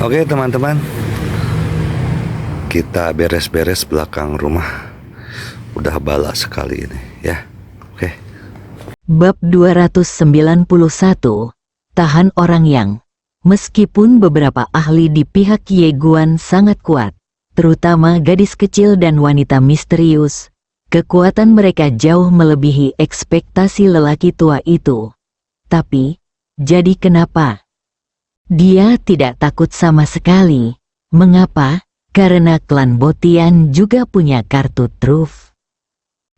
Oke teman-teman, kita beres-beres belakang rumah. Udah bala sekali ini ya. Oke. Bab 291, tahan orang yang. Meskipun beberapa ahli di pihak Ye Guan sangat kuat, terutama gadis kecil dan wanita misterius, kekuatan mereka jauh melebihi ekspektasi lelaki tua itu. Tapi, jadi kenapa? Dia tidak takut sama sekali. Mengapa? Karena klan Botian juga punya kartu truf.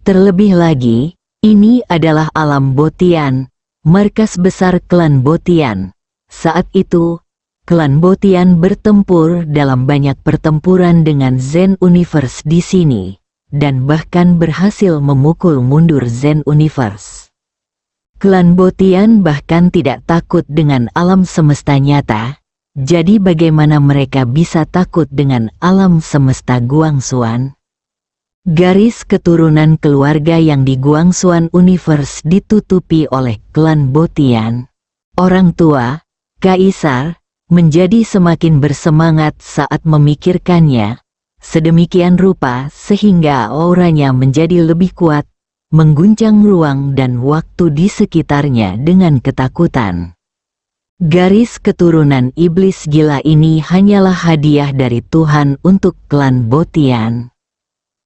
Terlebih lagi, ini adalah alam Botian, markas besar klan Botian. Saat itu, klan Botian bertempur dalam banyak pertempuran dengan Zen Universe di sini, dan bahkan berhasil memukul mundur Zen Universe. Klan Botian bahkan tidak takut dengan alam semesta nyata, jadi bagaimana mereka bisa takut dengan alam semesta Guangxuan? Garis keturunan keluarga yang di Guangxuan Universe ditutupi oleh klan Botian. Orang tua, Kaisar, menjadi semakin bersemangat saat memikirkannya, sedemikian rupa sehingga auranya menjadi lebih kuat, mengguncang ruang dan waktu di sekitarnya dengan ketakutan. Garis keturunan iblis gila ini hanyalah hadiah dari Tuhan untuk klan Botian.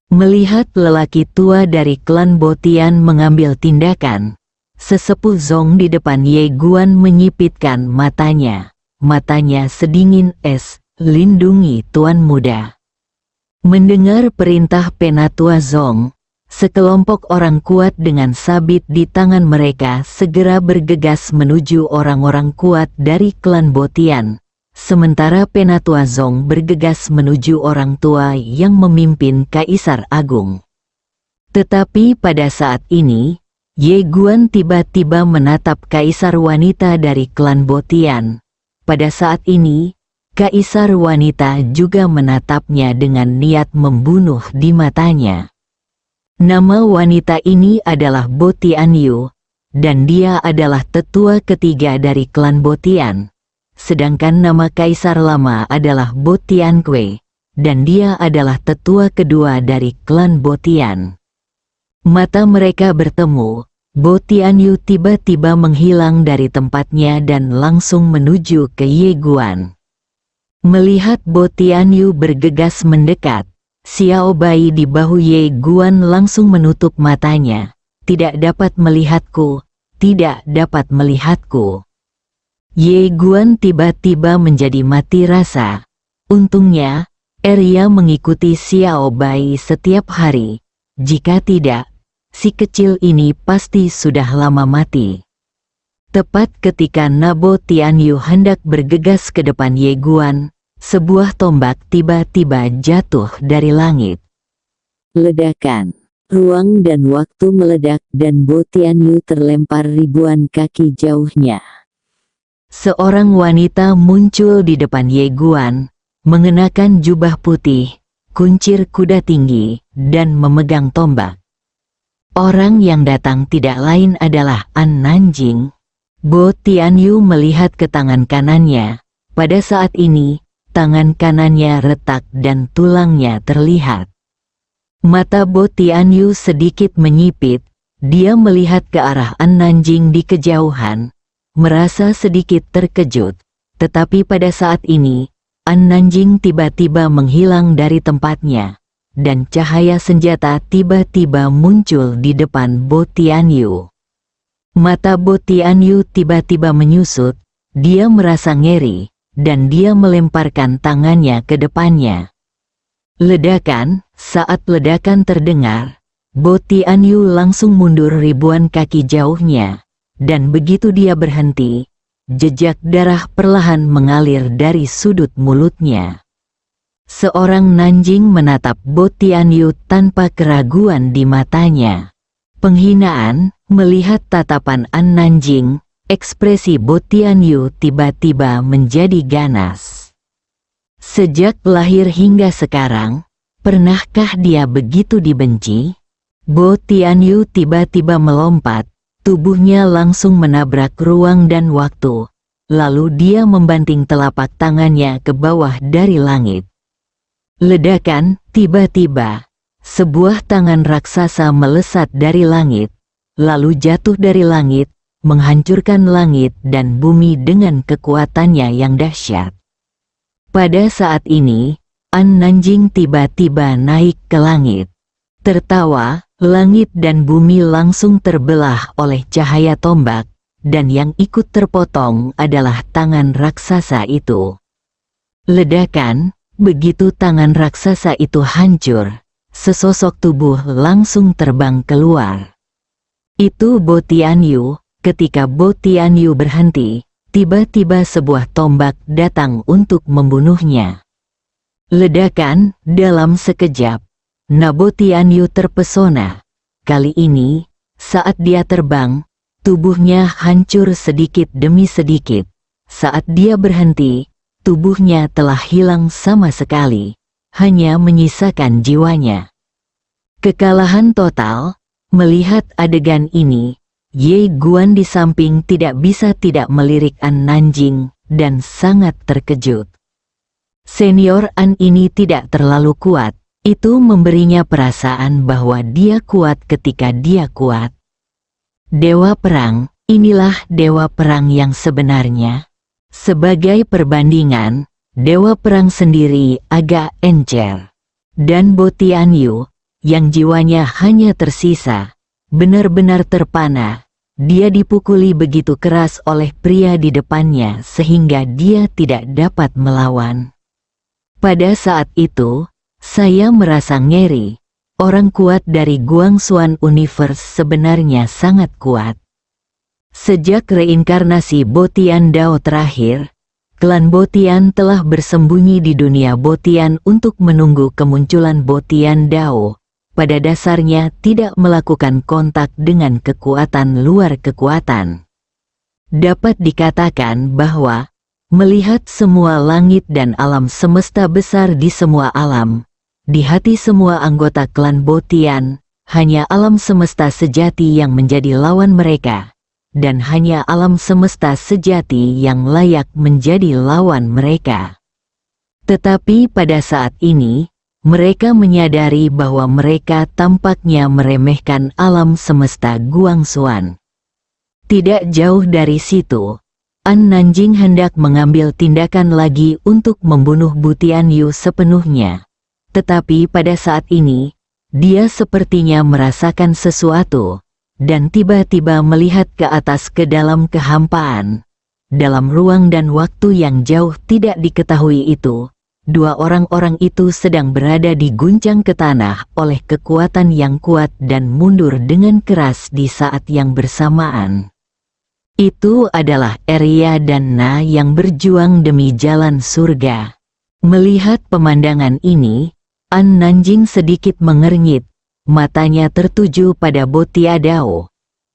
Melihat lelaki tua dari klan Botian mengambil tindakan, sesepuh Zong di depan Ye Guan menyipitkan matanya. Matanya sedingin es, lindungi tuan muda. Mendengar perintah penatua Zong, sekelompok orang kuat dengan sabit di tangan mereka segera bergegas menuju orang-orang kuat dari klan Botian. Sementara penatua Zong bergegas menuju orang tua yang memimpin Kaisar Agung. Tetapi pada saat ini, Ye Guan tiba-tiba menatap kaisar wanita dari klan Botian. Pada saat ini, kaisar wanita juga menatapnya dengan niat membunuh di matanya. Nama wanita ini adalah Botian Yu, dan dia adalah tetua ketiga dari klan Botian. Sedangkan nama kaisar lama adalah Botian Kue, dan dia adalah tetua kedua dari klan Botian. Mata mereka bertemu, Botian Yu tiba-tiba menghilang dari tempatnya dan langsung menuju ke Ye Guan. Melihat Botian Yu bergegas mendekat, Xiao Bai di bahu Ye Guan langsung menutup matanya. Tidak dapat melihatku, tidak dapat melihatku. Ye Guan tiba-tiba menjadi mati rasa. Untungnya, Arya mengikuti Xiao Bai setiap hari. Jika tidak, si kecil ini pasti sudah lama mati. Tepat ketika Nabo Tianyu hendak bergegas ke depan Ye Guan, sebuah tombak tiba-tiba jatuh dari langit. Ledakan. Ruang dan waktu meledak dan Bo Tianyu terlempar ribuan kaki jauhnya. Seorang wanita muncul di depan Ye Guan, mengenakan jubah putih, kuncir kuda tinggi, dan memegang tombak. Orang yang datang tidak lain adalah An Nanjing. Bo Tianyu melihat ke tangan kanannya. Pada saat ini, tangan kanannya retak dan tulangnya terlihat. Mata Bo Tianyu sedikit menyipit. Dia melihat ke arah An Nanjing di kejauhan, merasa sedikit terkejut. Tetapi pada saat ini, An Nanjing tiba-tiba menghilang dari tempatnya, dan cahaya senjata tiba-tiba muncul di depan Bo Tianyu. Mata Bo Tianyu tiba-tiba menyusut, dia merasa ngeri, dan dia melemparkan tangannya ke depannya. Ledakan, saat ledakan terdengar, Bo Tianyu langsung mundur ribuan kaki jauhnya, dan begitu dia berhenti, jejak darah perlahan mengalir dari sudut mulutnya. Seorang Nanjing menatap Bo Tianyu tanpa keraguan di matanya. Penghinaan, melihat tatapan An Nanjing, ekspresi Bo Tianyu tiba-tiba menjadi ganas. Sejak lahir hingga sekarang, pernahkah dia begitu dibenci? Bo Tianyu tiba-tiba melompat, tubuhnya langsung menabrak ruang dan waktu. lalu dia membanting telapak tangannya ke bawah dari langit. Ledakan, tiba-tiba, sebuah tangan raksasa melesat dari langit, lalu jatuh dari langit, menghancurkan langit dan bumi dengan kekuatannya yang dahsyat. Pada saat ini, An Nanjing tiba-tiba naik ke langit. Tertawa, langit dan bumi langsung terbelah oleh cahaya tombak, dan yang ikut terpotong adalah tangan raksasa itu. Ledakan, begitu tangan raksasa itu hancur, sesosok tubuh langsung terbang keluar. Itu Bo Tianyu. Ketika Bo Tianyu berhenti, tiba-tiba sebuah tombak datang untuk membunuhnya. Ledakan, dalam sekejap, Bo Tianyu terpesona. Kali ini, saat dia terbang, tubuhnya hancur sedikit demi sedikit. Saat dia berhenti, tubuhnya telah hilang sama sekali, hanya menyisakan jiwanya. Kekalahan total. Melihat adegan ini, Ye Guan di samping tidak bisa tidak melirik An Nanjing dan sangat terkejut. Senior An ini tidak terlalu kuat, itu memberinya perasaan bahwa dia kuat ketika dia kuat. Dewa Perang, inilah Dewa Perang yang sebenarnya. Sebagai perbandingan, Dewa Perang sendiri agak encer. Dan Bo Tianyu, yang jiwanya hanya tersisa, benar-benar terpana. Dia dipukuli begitu keras oleh pria di depannya sehingga dia tidak dapat melawan. Pada saat itu, saya merasa ngeri. Orang kuat dari Guangxuan Universe sebenarnya sangat kuat. Sejak reinkarnasi Bo Tian Dao terakhir, klan Bo Tian telah bersembunyi di dunia Bo Tian untuk menunggu kemunculan Bo Tian Dao. Pada dasarnya tidak melakukan kontak dengan kekuatan luar kekuatan. Dapat dikatakan bahwa, melihat semua langit dan alam semesta besar di semua alam, di hati semua anggota klan Bo Tian, hanya alam semesta sejati yang menjadi lawan mereka, dan hanya alam semesta sejati yang layak menjadi lawan mereka. Tetapi pada saat ini, mereka menyadari bahwa mereka tampaknya meremehkan alam semesta Guangxuan. Tidak jauh dari situ, An Nanjing hendak mengambil tindakan lagi untuk membunuh Bu Tianyu sepenuhnya. Tetapi pada saat ini, dia sepertinya merasakan sesuatu, dan tiba-tiba melihat ke atas ke dalam kehampaan. Dalam ruang dan waktu yang jauh tidak diketahui itu, dua orang-orang itu sedang berada diguncang ke tanah oleh kekuatan yang kuat dan mundur dengan keras di saat yang bersamaan. Itu adalah Arya dan Na yang berjuang demi jalan surga. Melihat pemandangan ini, An Nanjing sedikit mengernyit, matanya tertuju pada Bo Tiadao.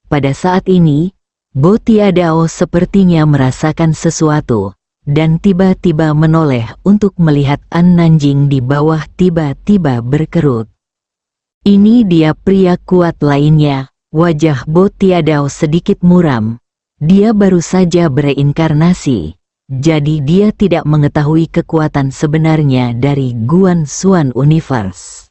Pada saat ini, Bo Tiadao sepertinya merasakan sesuatu, dan tiba-tiba menoleh untuk melihat An Nanjing di bawah tiba-tiba berkerut. Ini dia pria kuat lainnya, wajah Bo Tiadao sedikit muram. Dia baru saja bereinkarnasi, jadi dia tidak mengetahui kekuatan sebenarnya dari Guangxuan Universe.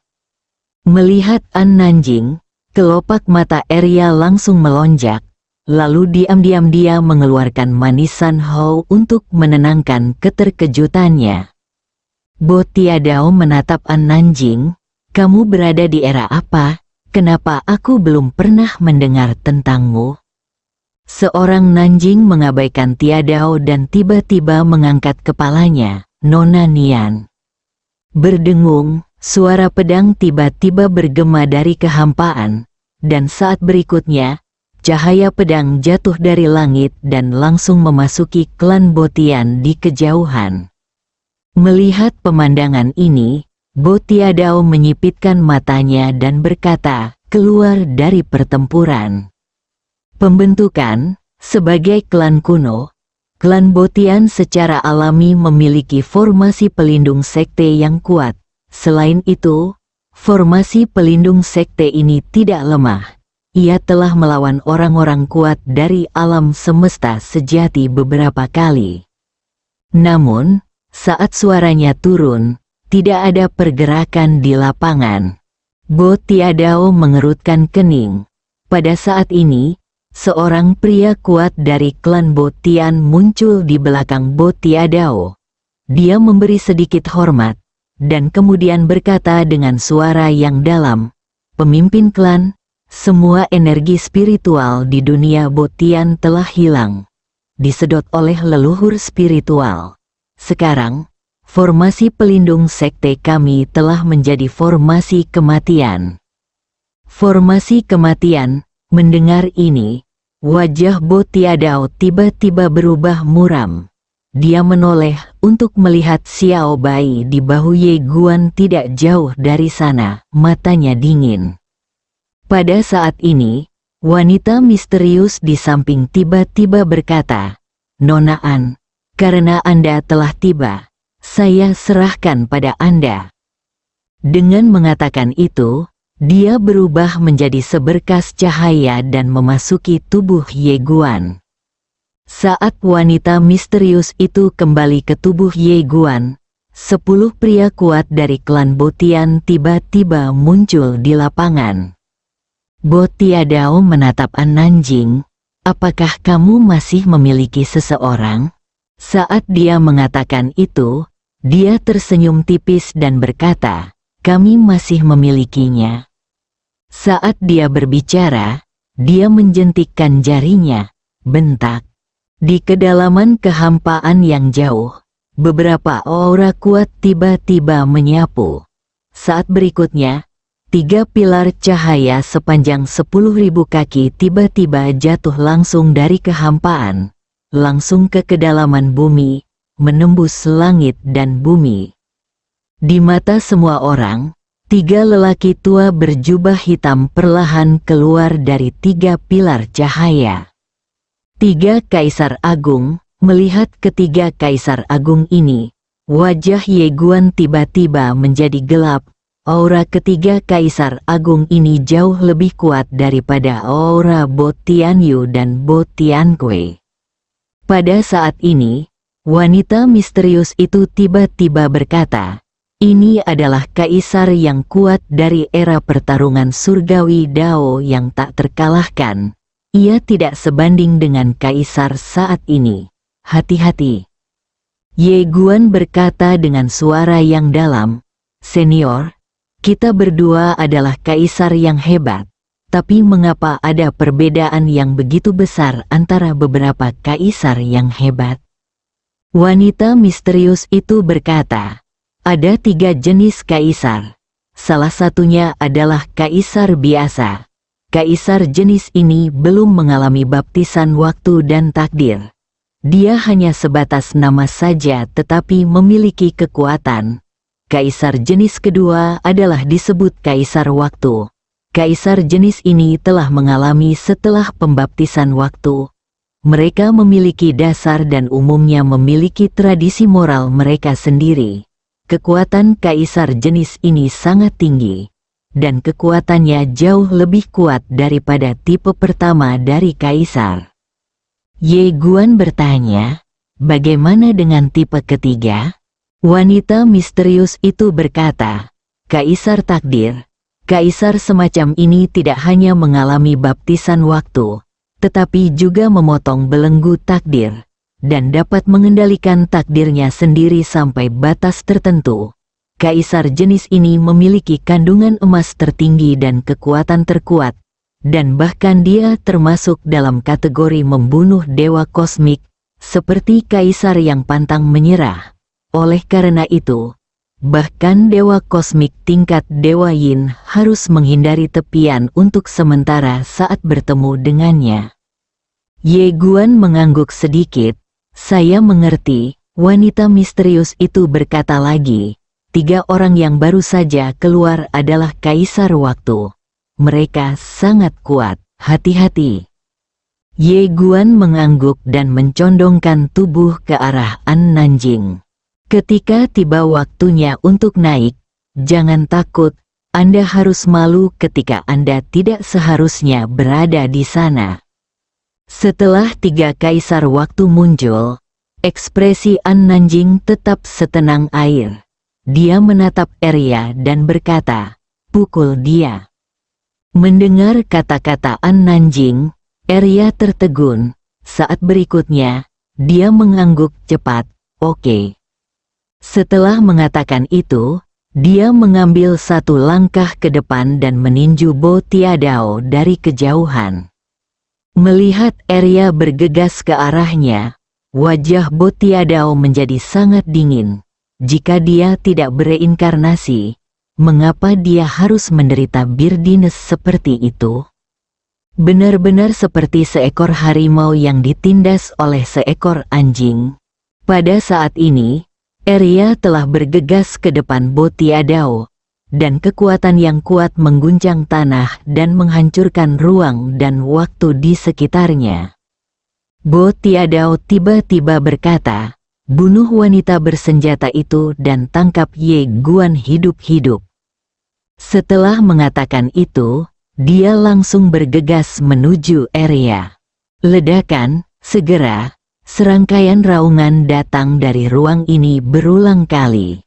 Melihat An Nanjing, kelopak mata Arya langsung melonjak. Lalu diam-diam dia mengeluarkan manisan Hou untuk menenangkan keterkejutannya. Bo Tiadao menatap An Nanjing, kamu berada di era apa? Kenapa aku belum pernah mendengar tentangmu? Seorang Nanjing mengabaikan Tiadao dan tiba-tiba mengangkat kepalanya, Nona Nian. Berdengung, suara pedang tiba-tiba bergema dari kehampaan, dan saat berikutnya, cahaya pedang jatuh dari langit dan langsung memasuki klan Bo Tian di kejauhan. Melihat pemandangan ini, Bo Tiadao menyipitkan matanya dan berkata, keluar dari pertempuran. Pembentukan, sebagai klan kuno, klan Bo Tian secara alami memiliki formasi pelindung sekte yang kuat. Selain itu, formasi pelindung sekte ini tidak lemah. ia telah melawan orang-orang kuat dari alam semesta sejati beberapa kali. Namun, saat suaranya turun, tidak ada pergerakan di lapangan. Bo Tiadao mengerutkan kening. Pada saat ini, seorang pria kuat dari klan Bo Tian muncul di belakang Bo Tiadao. Dia memberi sedikit hormat, dan kemudian berkata dengan suara yang dalam, "Pemimpin klan, semua energi spiritual di dunia Bo Tian telah hilang, disedot oleh leluhur spiritual. Sekarang, formasi pelindung sekte kami telah menjadi formasi kematian." Formasi kematian. Mendengar ini, wajah Bo Tiadao tiba-tiba berubah muram. Dia menoleh untuk melihat Xiao Bai di bahu Ye Guan tidak jauh dari sana, matanya dingin. Pada saat ini, wanita misterius di samping tiba-tiba berkata, "Nona An, karena Anda telah tiba, saya serahkan pada Anda." Dengan mengatakan itu, dia berubah menjadi seberkas cahaya dan memasuki tubuh Ye Guan. Saat wanita misterius itu kembali ke tubuh Ye Guan, 10 pria kuat dari klan Bo Tian tiba-tiba muncul di lapangan. Bo Tiadao menatap An Nanjing. "Apakah kamu masih memiliki seseorang?" Saat dia mengatakan itu, dia tersenyum tipis dan berkata, "Kami masih memilikinya." Saat dia berbicara, dia menjentikkan jarinya, bentak. Di kedalaman kehampaan yang jauh, beberapa aura kuat tiba-tiba menyapu. Saat berikutnya, 3 pilar cahaya sepanjang 10.000 kaki tiba-tiba jatuh langsung dari kehampaan, langsung ke kedalaman bumi, menembus langit dan bumi. Di mata semua orang, 3 lelaki tua berjubah hitam perlahan keluar dari 3 pilar cahaya. 3 Kaisar Agung. Melihat ketiga Kaisar Agung ini, wajah Ye Guan tiba-tiba menjadi gelap. Aura ketiga Kaisar Agung ini jauh lebih kuat daripada aura Bo Tianyu dan Bo Tiankui. Pada saat ini, wanita misterius itu tiba-tiba berkata, "Ini adalah Kaisar yang kuat dari era pertarungan surgawi Dao yang tak terkalahkan. Ia tidak sebanding dengan Kaisar saat ini. Hati-hati." Ye Guan berkata dengan suara yang dalam, "Senior, kita berdua adalah kaisar yang hebat, tapi mengapa ada perbedaan yang begitu besar antara beberapa kaisar yang hebat?" Wanita misterius itu berkata, "Ada 3 jenis kaisar. Salah satunya adalah kaisar biasa. Kaisar jenis ini belum mengalami baptisan waktu dan takdir. Dia hanya sebatas nama saja tetapi memiliki kekuatan. Kaisar jenis kedua adalah disebut kaisar waktu. Kaisar jenis ini telah mengalami setelah pembaptisan waktu. Mereka memiliki dasar dan umumnya memiliki tradisi moral mereka sendiri. Kekuatan kaisar jenis ini sangat tinggi, dan kekuatannya jauh lebih kuat daripada tipe pertama dari kaisar." Ye Guan bertanya, "Bagaimana dengan tipe ketiga?" Wanita misterius itu berkata, "Kaisar takdir. Kaisar semacam ini tidak hanya mengalami baptisan waktu, tetapi juga memotong belenggu takdir, dan dapat mengendalikan takdirnya sendiri sampai batas tertentu. Kaisar jenis ini memiliki kandungan emas tertinggi dan kekuatan terkuat, dan bahkan dia termasuk dalam kategori membunuh dewa kosmik, seperti kaisar yang pantang menyerah. Oleh karena itu, bahkan dewa kosmik tingkat Dewa Yin harus menghindari tepian untuk sementara saat bertemu dengannya." Ye Guan mengangguk sedikit. "Saya mengerti." Wanita misterius itu berkata lagi, 3 orang yang baru saja keluar adalah kaisar waktu. Mereka sangat kuat, hati-hati." Ye Guan mengangguk dan mencondongkan tubuh ke arah An Nanjing. "Ketika tiba waktunya untuk naik, jangan takut, Anda harus malu ketika Anda tidak seharusnya berada di sana. Setelah 3 kaisar waktu muncul, ekspresi An Nanjing tetap setenang air. Dia menatap Arya dan berkata, "Pukul dia." Mendengar kata-kata An Nanjing, Arya tertegun. Saat berikutnya, dia mengangguk cepat, "Oke." Setelah mengatakan itu, dia mengambil 1 langkah ke depan dan meninju Bo Tiadao dari kejauhan. Melihat Arya bergegas ke arahnya, wajah Bo Tiadao menjadi sangat dingin. Jika dia tidak bereinkarnasi, mengapa dia harus menderita birdiness seperti itu? Benar-benar seperti seekor harimau yang ditindas oleh seekor anjing. Pada saat ini, Arya telah bergegas ke depan Bo Tiadao, dan kekuatan yang kuat mengguncang tanah dan menghancurkan ruang dan waktu di sekitarnya. Bo Tiadao tiba-tiba berkata, "Bunuh wanita bersenjata itu dan tangkap Ye Guan hidup-hidup." Setelah mengatakan itu, dia langsung bergegas menuju Arya. Ledakan, segera. Serangkaian raungan datang dari ruang ini berulang kali.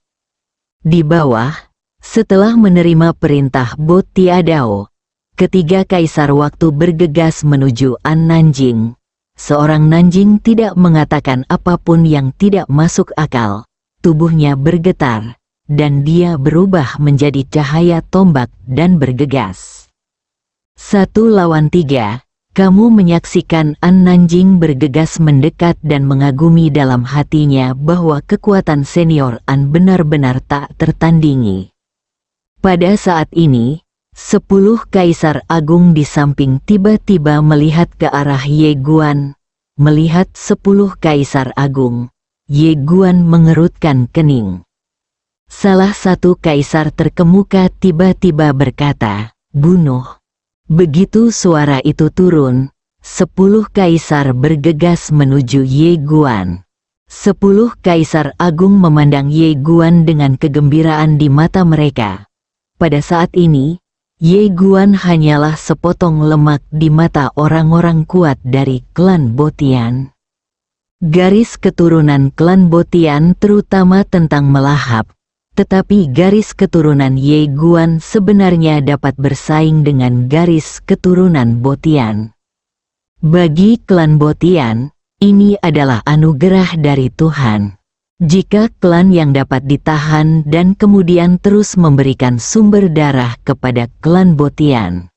Di bawah, setelah menerima perintah Bo Tiadao, ketiga kaisar waktu bergegas menuju An Nanjing. Seorang Nanjing tidak mengatakan apapun yang tidak masuk akal. Tubuhnya bergetar, dan dia berubah menjadi cahaya tombak dan bergegas. 1 lawan 3. Kamu menyaksikan An Nanjing bergegas mendekat dan mengagumi dalam hatinya bahwa kekuatan senior An benar-benar tak tertandingi. Pada saat ini, 10 kaisar agung di samping tiba-tiba melihat ke arah Ye Guan. Melihat 10 kaisar agung, Ye Guan mengerutkan kening. Salah satu kaisar terkemuka tiba-tiba berkata, "Bunuh." Begitu suara itu turun, 10 kaisar bergegas menuju Ye Guan. 10 kaisar agung memandang Ye Guan dengan kegembiraan di mata mereka. Pada saat ini, Ye Guan hanyalah sepotong lemak di mata orang-orang kuat dari klan Botian. Garis keturunan klan Botian terutama tentang melahap. Tetapi garis keturunan Ye Guan sebenarnya dapat bersaing dengan garis keturunan Botian. Bagi klan Botian, ini adalah anugerah dari Tuhan. Jika klan yang dapat ditahan dan kemudian terus memberikan sumber darah kepada klan Botian.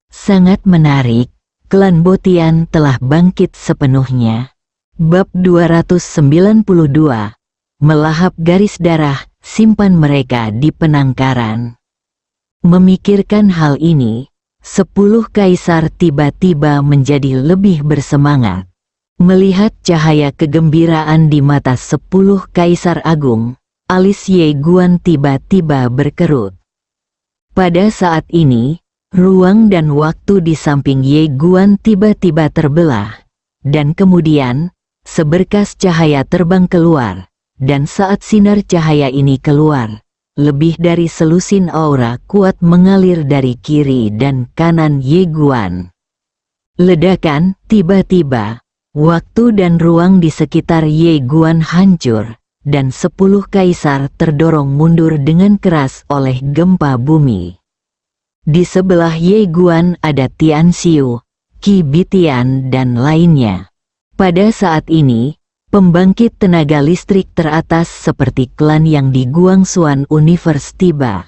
Sangat menarik, klan Botian telah bangkit sepenuhnya. Bab 292. Melahap garis darah. Simpan mereka di penangkaran. Memikirkan hal ini, 10 kaisar tiba-tiba menjadi lebih bersemangat. Melihat cahaya kegembiraan di mata 10 kaisar agung, alis Ye Guan tiba-tiba berkerut. Pada saat ini, ruang dan waktu di samping Ye Guan tiba-tiba terbelah, dan kemudian, seberkas cahaya terbang keluar. Dan saat sinar cahaya ini keluar, lebih dari selusin aura kuat mengalir dari kiri dan kanan Ye Guan. Ledakan, tiba-tiba, waktu dan ruang di sekitar Ye Guan hancur, dan 10 kaisar terdorong mundur dengan keras oleh gempa bumi. Di sebelah Ye Guan ada Tian Xiu, Qi Bitian dan lainnya. Pada saat ini, pembangkit tenaga listrik teratas seperti klan yang di Guangxuan Universe tiba.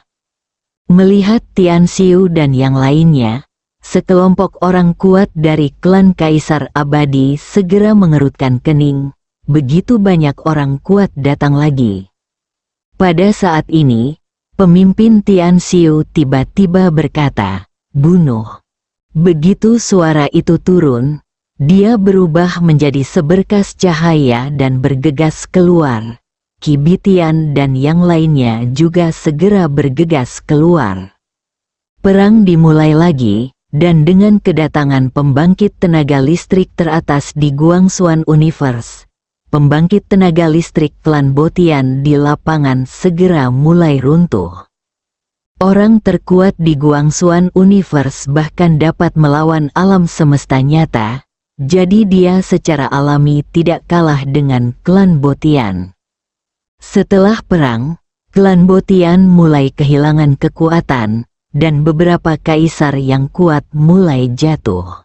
Melihat Tian Xiu dan yang lainnya, sekelompok orang kuat dari klan Kaisar Abadi segera mengerutkan kening. Begitu banyak orang kuat datang lagi. Pada saat ini, pemimpin Tian Xiu tiba-tiba berkata, "Bunuh." Begitu suara itu turun, dia berubah menjadi seberkas cahaya dan bergegas keluar. Qi Bitian dan yang lainnya juga segera bergegas keluar. Perang dimulai lagi, dan dengan kedatangan pembangkit tenaga listrik teratas di Guangxuan Universe, pembangkit tenaga listrik klan Botian di lapangan segera mulai runtuh. Orang terkuat di Guangxuan Universe bahkan dapat melawan alam semesta nyata, jadi dia secara alami tidak kalah dengan klan Botian. Setelah perang, klan Botian mulai kehilangan kekuatan, dan beberapa kaisar yang kuat mulai jatuh.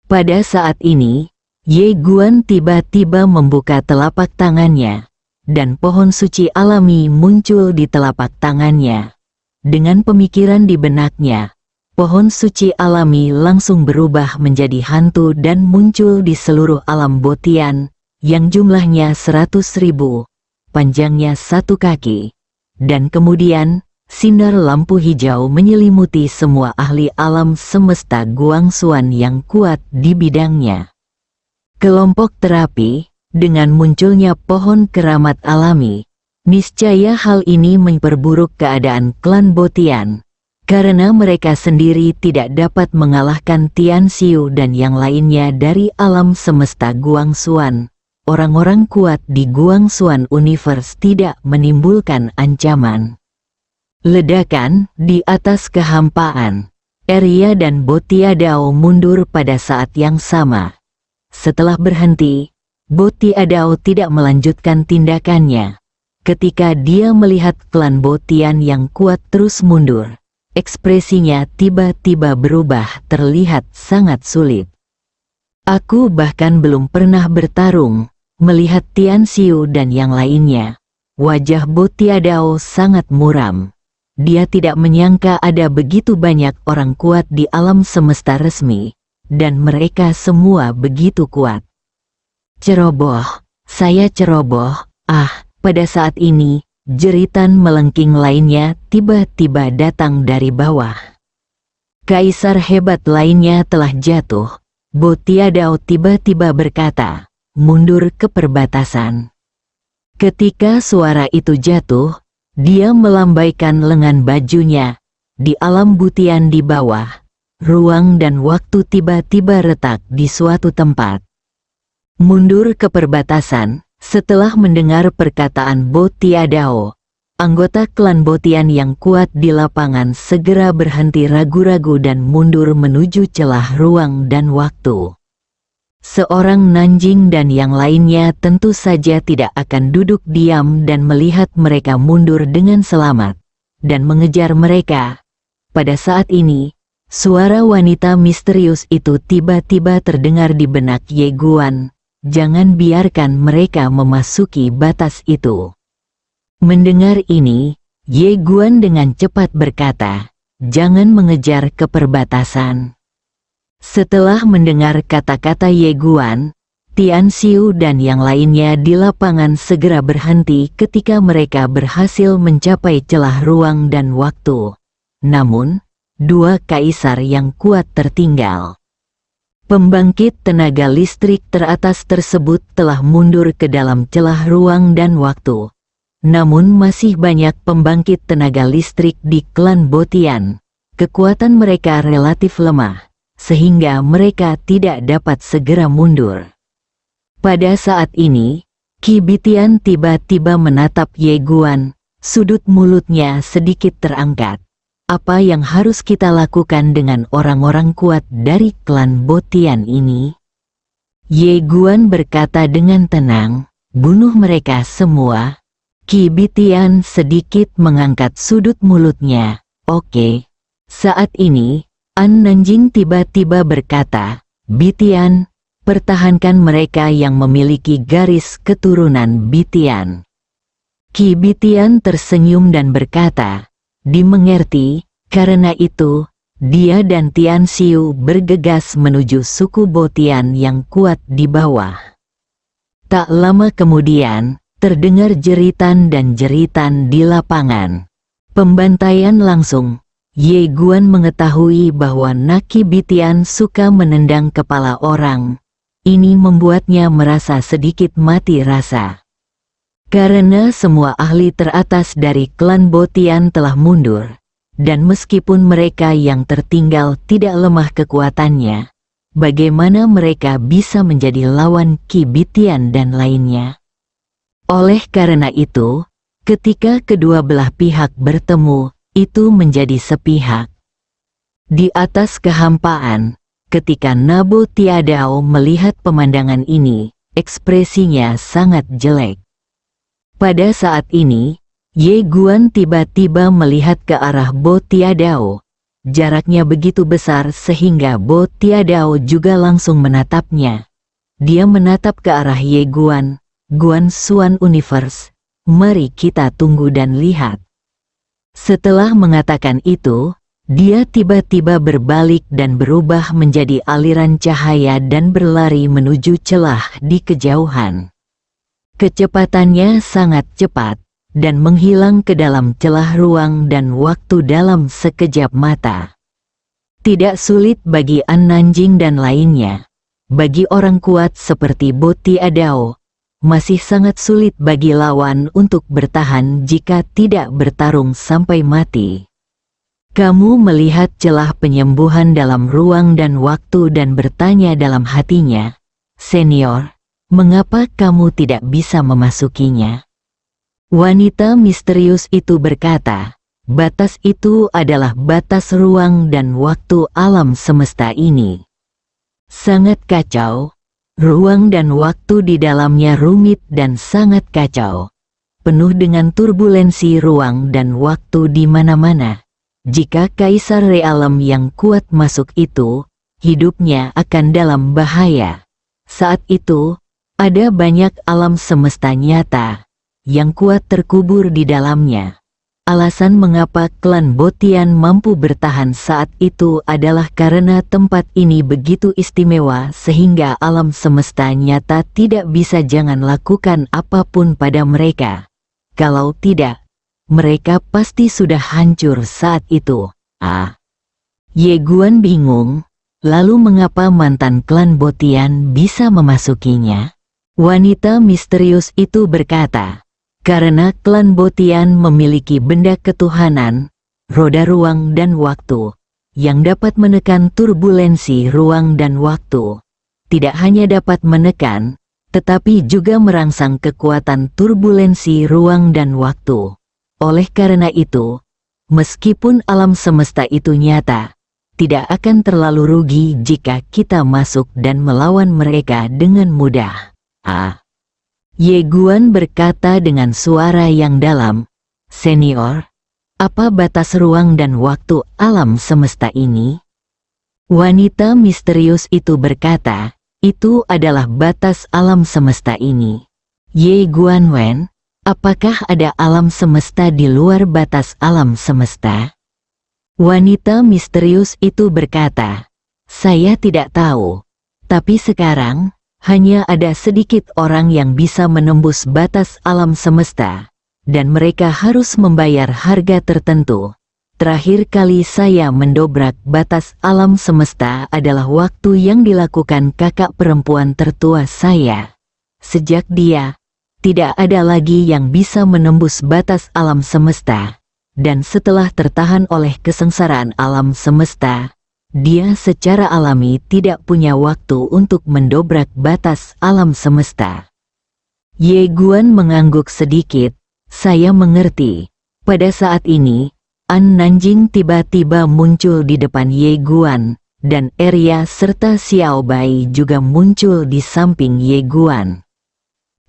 Pada saat ini, Ye Guan tiba-tiba membuka telapak tangannya, dan pohon suci alami muncul di telapak tangannya. Dengan pemikiran di benaknya, pohon suci alami langsung berubah menjadi hantu dan muncul di seluruh alam Botian, yang jumlahnya 100.000, panjangnya 1 kaki. Dan kemudian, sinar lampu hijau menyelimuti semua ahli alam semesta Guangxuan yang kuat di bidangnya. Kelompok terapi, dengan munculnya pohon keramat alami, niscaya hal ini memperburuk keadaan klan Botian, karena mereka sendiri tidak dapat mengalahkan Tian Xiu dan yang lainnya dari alam semesta Guangxuan. Orang-orang kuat di Guangxuan Universe tidak menimbulkan ancaman. Ledakan di atas kehampaan. Eria dan Botiadao mundur pada saat yang sama. Setelah berhenti, Botiadao tidak melanjutkan tindakannya. Ketika dia melihat klan Botian yang kuat terus mundur, ekspresinya tiba-tiba berubah, terlihat sangat sulit. Aku bahkan belum pernah bertarung, melihat Tian Xiu dan yang lainnya. Wajah Botiadao sangat muram. Dia tidak menyangka ada begitu banyak orang kuat di alam semesta resmi, dan mereka semua begitu kuat. Ceroboh, saya ceroboh. Pada saat ini, jeritan melengking lainnya tiba-tiba datang dari bawah. Kaisar hebat lainnya telah jatuh. Botiadao tiba-tiba berkata, mundur ke perbatasan. Ketika suara itu jatuh, dia melambaikan lengan bajunya. Di alam Botian di bawah, ruang dan waktu tiba-tiba retak di suatu tempat. Mundur ke perbatasan. Setelah mendengar perkataan Botiadao, anggota klan Botian yang kuat di lapangan segera berhenti ragu-ragu dan mundur menuju celah ruang dan waktu. Seorang Nanjing dan yang lainnya tentu saja tidak akan duduk diam dan melihat mereka mundur dengan selamat, dan mengejar mereka. Pada saat ini, suara wanita misterius itu tiba-tiba terdengar di benak Ye Guan. Jangan biarkan mereka memasuki batas itu. Mendengar ini, Ye Guan dengan cepat berkata, jangan mengejar ke perbatasan. Setelah mendengar kata-kata Ye Guan, Tian Xiu dan yang lainnya di lapangan segera berhenti ketika mereka berhasil mencapai celah ruang dan waktu. Namun, 2 kaisar yang kuat tertinggal. Pembangkit tenaga listrik teratas tersebut telah mundur ke dalam celah ruang dan waktu. Namun masih banyak pembangkit tenaga listrik di klan Botian. Kekuatan mereka relatif lemah, sehingga mereka tidak dapat segera mundur. Pada saat ini, Qi Bitian tiba-tiba menatap Ye Guan, sudut mulutnya sedikit terangkat. Apa yang harus kita lakukan dengan orang-orang kuat dari klan Botian ini? Ye Guan berkata dengan tenang, bunuh mereka semua. Qi Bitian sedikit mengangkat sudut mulutnya. Oke. Saat ini, An Nanjing tiba-tiba berkata, Bitian, pertahankan mereka yang memiliki garis keturunan Bitian. Qi Bitian tersenyum dan berkata, dimengerti, karena itu, dia dan Tian Xiu bergegas menuju suku Botian yang kuat di bawah. Tak lama kemudian, terdengar jeritan dan jeritan di lapangan. Pembantaian langsung. Ye Guan mengetahui bahwa Naki Bitian suka menendang kepala orang. Ini membuatnya merasa sedikit mati rasa. Karena semua ahli teratas dari klan Botian telah mundur, dan meskipun mereka yang tertinggal tidak lemah kekuatannya, bagaimana mereka bisa menjadi lawan Qi Bitian dan lainnya? Oleh karena itu, ketika kedua belah pihak bertemu, itu menjadi sepihak. Di atas kehampaan, ketika Nabo Tiadao melihat pemandangan ini, ekspresinya sangat jelek. Pada saat ini, Ye Guan tiba-tiba melihat ke arah Bo Tiadao. Jaraknya begitu besar sehingga Bo Tiadao juga langsung menatapnya. Dia menatap ke arah Ye Guan, Guan Xuan Universe. Mari kita tunggu dan lihat. Setelah mengatakan itu, dia tiba-tiba berbalik dan berubah menjadi aliran cahaya dan berlari menuju celah di kejauhan. Kecepatannya sangat cepat dan menghilang ke dalam celah ruang dan waktu dalam sekejap mata. Tidak sulit bagi An Nanjing dan lainnya. Bagi orang kuat seperti Bo Tiadao, masih sangat sulit bagi lawan untuk bertahan jika tidak bertarung sampai mati. Kamu melihat celah penyembuhan dalam ruang dan waktu dan bertanya dalam hatinya, "Senior, mengapa kamu tidak bisa memasukinya?" Wanita misterius itu berkata, "Batas itu adalah batas ruang dan waktu alam semesta ini. Sangat kacau. Ruang dan waktu di dalamnya rumit dan sangat kacau. Penuh dengan turbulensi ruang dan waktu di mana-mana. Jika Kaisar Realem yang kuat masuk itu, hidupnya akan dalam bahaya. Saat itu, ada banyak alam semesta nyata yang kuat terkubur di dalamnya. Alasan mengapa klan Botian mampu bertahan saat itu adalah karena tempat ini begitu istimewa sehingga alam semesta nyata tidak bisa jangan lakukan apapun pada mereka. Kalau tidak, mereka pasti sudah hancur saat itu." Ye Guan bingung, lalu mengapa mantan klan Botian bisa memasukinya? Wanita misterius itu berkata, "Karena klan Botian memiliki benda ketuhanan, roda ruang dan waktu, yang dapat menekan turbulensi ruang dan waktu. Tidak hanya dapat menekan, tetapi juga merangsang kekuatan turbulensi ruang dan waktu. Oleh karena itu, meskipun alam semesta itu nyata, tidak akan terlalu rugi jika kita masuk dan melawan mereka dengan mudah." Ye Guan berkata dengan suara yang dalam, "Senior, apa batas ruang dan waktu alam semesta ini?" Wanita misterius itu berkata, "Itu adalah batas alam semesta ini." Ye Guan Wen, "Apakah ada alam semesta di luar batas alam semesta?" Wanita misterius itu berkata, "Saya tidak tahu, tapi sekarang hanya ada sedikit orang yang bisa menembus batas alam semesta, dan mereka harus membayar harga tertentu. Terakhir kali saya mendobrak batas alam semesta adalah waktu yang dilakukan kakak perempuan tertua saya. Sejak dia, tidak ada lagi yang bisa menembus batas alam semesta, dan setelah tertahan oleh kesengsaraan alam semesta, dia secara alami tidak punya waktu untuk mendobrak batas alam semesta." Ye Guan mengangguk sedikit. "Saya mengerti." Pada saat ini, An Nanjing tiba-tiba muncul di depan Ye Guan, dan Arya serta Xiao Bai juga muncul di samping Ye Guan.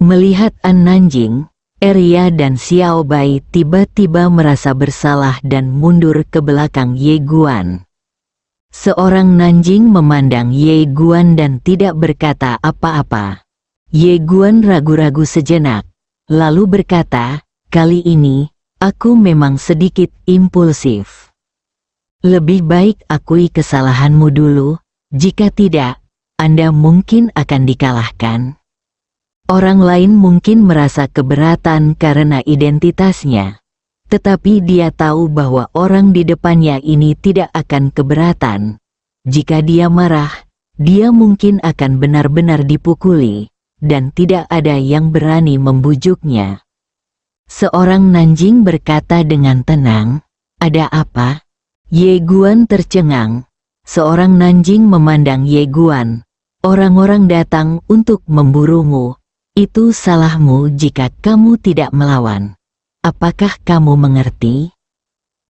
Melihat An Nanjing, Arya dan Xiao Bai tiba-tiba merasa bersalah dan mundur ke belakang Ye Guan. Seorang Nanjing memandang Ye Guan dan tidak berkata apa-apa. Ye Guan ragu-ragu sejenak, lalu berkata, "Kali ini, aku memang sedikit impulsif. Lebih baik akui kesalahanmu dulu, jika tidak, Anda mungkin akan dikalahkan." Orang lain mungkin merasa keberatan karena identitasnya, tetapi dia tahu bahwa orang di depannya ini tidak akan keberatan. Jika dia marah, dia mungkin akan benar-benar dipukuli, dan tidak ada yang berani membujuknya. Seorang Nanjing berkata dengan tenang, "Ada apa?" Ye Guan tercengang. Seorang Nanjing memandang Ye Guan. "Orang-orang datang untuk memburumu. Itu salahmu jika kamu tidak melawan. Apakah kamu mengerti?"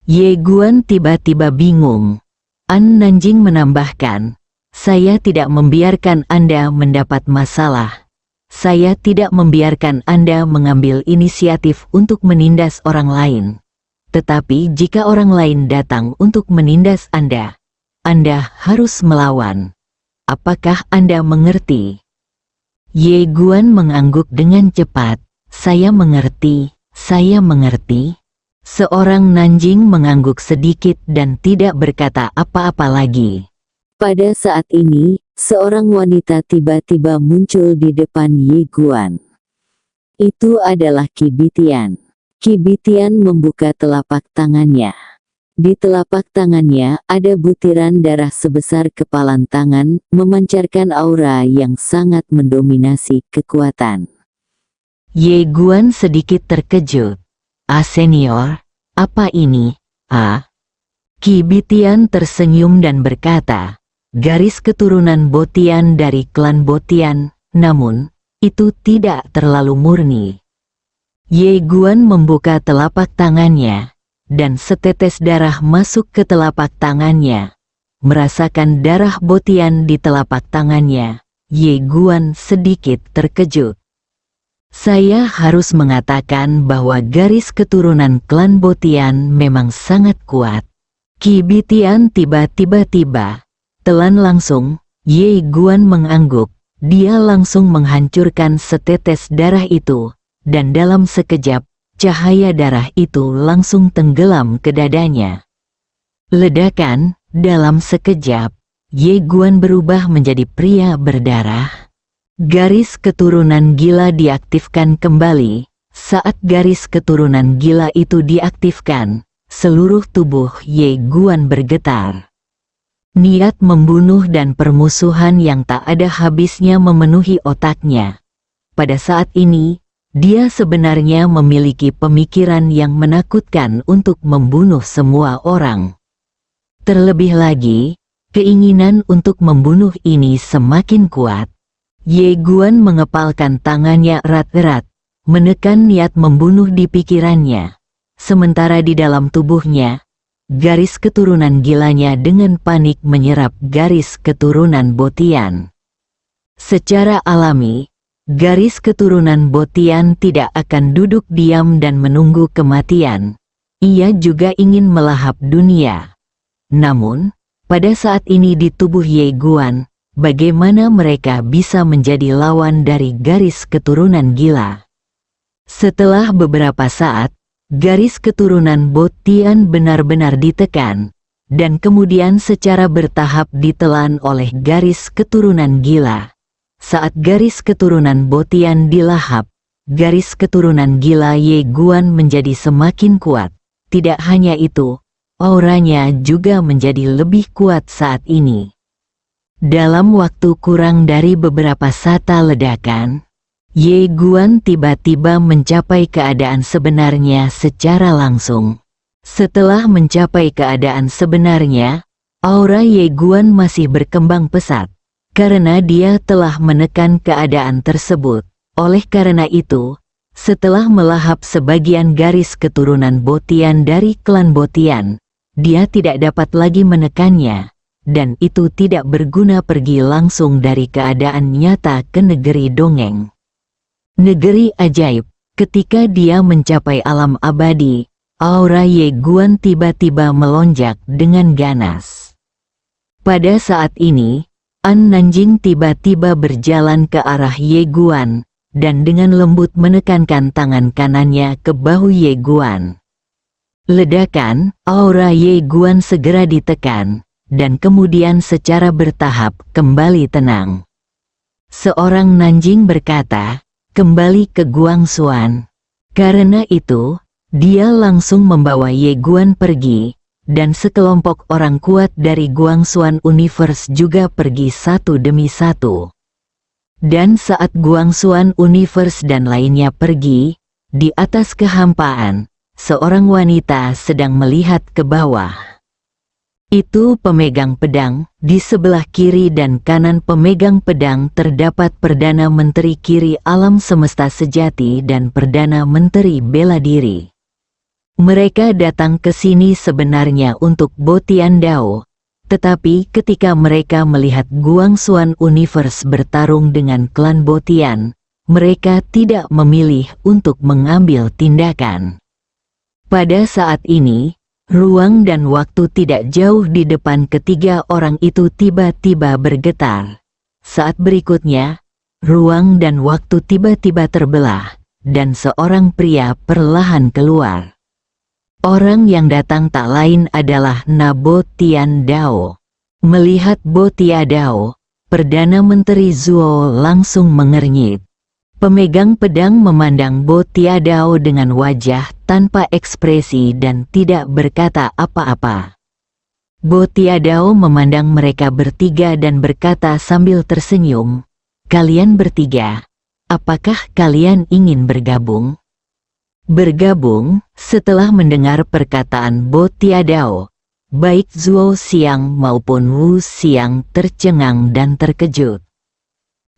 Ye Guan tiba-tiba bingung. An Nanjing menambahkan, saya tidak membiarkan Anda mendapat masalah. Saya tidak membiarkan Anda mengambil inisiatif untuk menindas orang lain. Tetapi jika orang lain datang untuk menindas Anda harus melawan. Apakah Anda mengerti? Ye Guan mengangguk dengan cepat. Saya mengerti, saya mengerti. Seorang Nanjing mengangguk sedikit dan tidak berkata apa-apa lagi. Pada saat ini, seorang wanita tiba-tiba muncul di depan Ye Guan. Itu adalah Qi Bitian. Qi Bitian membuka telapak tangannya. Di telapak tangannya ada butiran darah sebesar kepalan tangan, memancarkan aura yang sangat mendominasi kekuatan. Ye Guan sedikit terkejut. Senior, apa ini? Qi Bitian tersenyum dan berkata, garis keturunan Botian dari klan Botian, namun, itu tidak terlalu murni. Ye Guan membuka telapak tangannya, dan setetes darah masuk ke telapak tangannya. Merasakan darah Botian di telapak tangannya, Ye Guan sedikit terkejut. Saya harus mengatakan bahwa garis keturunan klan Botian memang sangat kuat. Qi Bitian tiba-tiba telan langsung. Ye Guan mengangguk. Dia langsung menghancurkan setetes darah itu, dan dalam sekejap, cahaya darah itu langsung tenggelam ke dadanya. Ledakan, dalam sekejap, Ye Guan berubah menjadi pria berdarah. Garis keturunan gila diaktifkan kembali. Saat garis keturunan gila itu diaktifkan, seluruh tubuh Ye Guan bergetar. Niat membunuh dan permusuhan yang tak ada habisnya memenuhi otaknya. Pada saat ini, dia sebenarnya memiliki pemikiran yang menakutkan untuk membunuh semua orang. Terlebih lagi, keinginan untuk membunuh ini semakin kuat. Ye Guan mengepalkan tangannya erat-erat, menekan niat membunuh di pikirannya. Sementara di dalam tubuhnya, garis keturunan gilanya dengan panik menyerap garis keturunan Botian. Secara alami, garis keturunan Botian tidak akan duduk diam dan menunggu kematian. Ia juga ingin melahap dunia. Namun, pada saat ini di tubuh Ye Guan, bagaimana mereka bisa menjadi lawan dari garis keturunan gila? Setelah beberapa saat, garis keturunan Botian benar-benar ditekan, dan kemudian secara bertahap ditelan oleh garis keturunan gila. Saat garis keturunan Botian dilahap, garis keturunan gila Ye Guan menjadi semakin kuat. Tidak hanya itu, auranya juga menjadi lebih kuat saat ini. Dalam waktu kurang dari beberapa sata ledakan, Ye Guan tiba-tiba mencapai keadaan sebenarnya secara langsung. Setelah mencapai keadaan sebenarnya, aura Ye Guan masih berkembang pesat, karena dia telah menekan keadaan tersebut. Oleh karena itu, setelah melahap sebagian garis keturunan Botian dari klan Botian, dia tidak dapat lagi menekannya. Dan itu tidak berguna pergi langsung dari keadaan nyata ke negeri dongeng. Negeri ajaib, ketika dia mencapai alam abadi, aura Ye Guan tiba-tiba melonjak dengan ganas. Pada saat ini, An Nanjing tiba-tiba berjalan ke arah Ye Guan, dan dengan lembut menekankan tangan kanannya ke bahu Ye Guan. Ledakan, aura Ye Guan segera ditekan, dan kemudian secara bertahap kembali tenang. Seorang Nanjing berkata, kembali ke Guangxuan. Karena itu, dia langsung membawa Ye Guan pergi, dan sekelompok orang kuat dari Guangxuan Universe juga pergi satu demi satu. Dan saat Guangxuan Universe dan lainnya pergi, di atas kehampaan, seorang wanita sedang melihat ke bawah. Itu pemegang pedang. Di sebelah kiri dan kanan pemegang pedang terdapat Perdana Menteri Kiri Alam Semesta Sejati dan Perdana Menteri Bela Diri. Mereka datang ke sini sebenarnya untuk Bo Tiandao, tetapi ketika mereka melihat Guangxuan Universe bertarung dengan klan Bo Tian, mereka tidak memilih untuk mengambil tindakan. Pada saat ini, ruang dan waktu tidak jauh di depan ketiga orang itu tiba-tiba bergetar. Saat berikutnya, ruang dan waktu tiba-tiba terbelah, dan seorang pria perlahan keluar. Orang yang datang tak lain adalah Bo Tiandao. Melihat Bo Tiandao, Perdana Menteri Zhuo langsung mengernyit. Pemegang pedang memandang Bo Tiandao dengan wajah tanpa ekspresi dan tidak berkata apa-apa. Bo Tiandao memandang mereka bertiga dan berkata sambil tersenyum, "Kalian bertiga, apakah kalian ingin bergabung?" Bergabung. Setelah mendengar perkataan Bo Tiandao, baik Zhuo Xiang maupun Wu Xiang tercengang dan terkejut.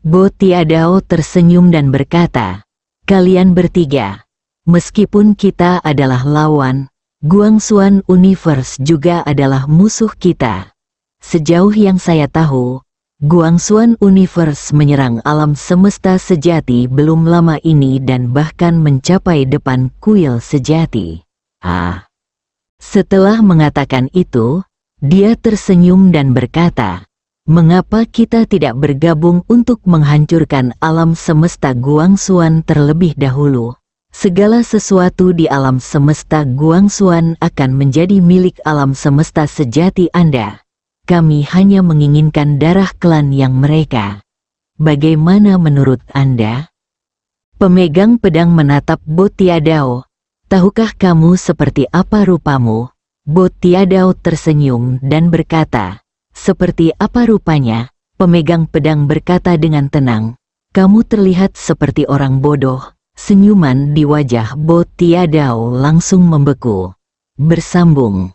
Bo Tiandao tersenyum dan berkata, "Kalian bertiga, meskipun kita adalah lawan, Guangxuan Universe juga adalah musuh kita. Sejauh yang saya tahu, Guangxuan Universe menyerang alam semesta sejati belum lama ini dan bahkan mencapai depan kuil sejati." Setelah mengatakan itu, dia tersenyum dan berkata, "Mengapa kita tidak bergabung untuk menghancurkan alam semesta Guangxuan terlebih dahulu? Segala sesuatu di alam semesta Guangxuan akan menjadi milik alam semesta sejati Anda. Kami hanya menginginkan darah klan yang mereka. Bagaimana menurut Anda?" Pemegang pedang menatap Bo Tiandao. "Tahukah kamu seperti apa rupamu?" Bo Tiandao tersenyum dan berkata, "Seperti apa rupanya?" Pemegang pedang berkata dengan tenang, "Kamu terlihat seperti orang bodoh." Senyuman di wajah Bo Tiandao langsung membeku. Bersambung.